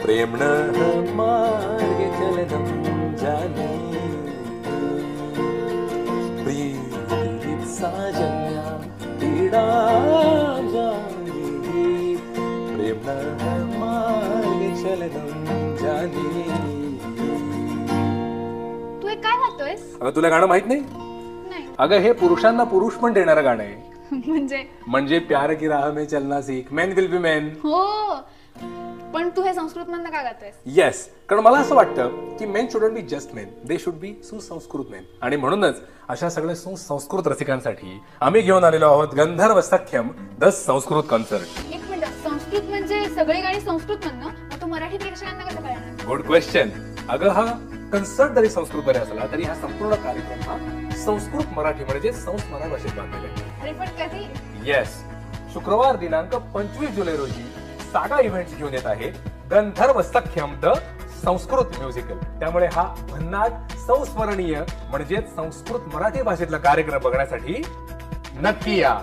प्रेम न मार्गे चलनं जाने प्रीति साजन्या पीडा जाने प्रेम न मार्गे चलनं जाने. तू हे काय गातोयस? अगं तुला गाणं माहित नाही? नाही. अगं हे पुरुषांना पुरुष पण देणारं गाणं आहे. म्हणजे प्यार की राह में चलना सीख, मेन विल बी मेन. हो, पण तू हे संस्कृत मधनं का गातोयस? येस, कारण मला असं वाटतं की main shouldn't be just main, they should be सुसंस्कृत मेन. आणि म्हणूनच अशा सगळ्या सुसंस्कृत रसिकांसाठी आम्ही घेऊन आलेलो आहोत गंधर्व सख्यम द संस्कृत कॉन्सर्ट. एक मिनिट, संस्कृत म्हणजे सगळी गाणी संस्कृत मधनं, मग तू मराठी प्रेक्षकांना कसं कळणार? Good question. अगं हा कन्सर्ट जरी संस्कृत मध्ये असला तरी हा संपूर्ण कार्यक्रम हा संस्कृत मराठी म्हणजे संस्मरण भाषेत बांधलेला आहे. अरे पण कधी? येस, शुक्रवार दिनांक 25 जुलै रोजी सागा इव्हेंट्स घेऊन येत आहे गंधर्व सख्यम द संस्कृत म्युझिकल. त्यामुळे हा भन्नाट संस्मरणीय म्हणजे संस्कृत मराठी भाषेतला कार्यक्रम बघण्यासाठी नक्की या.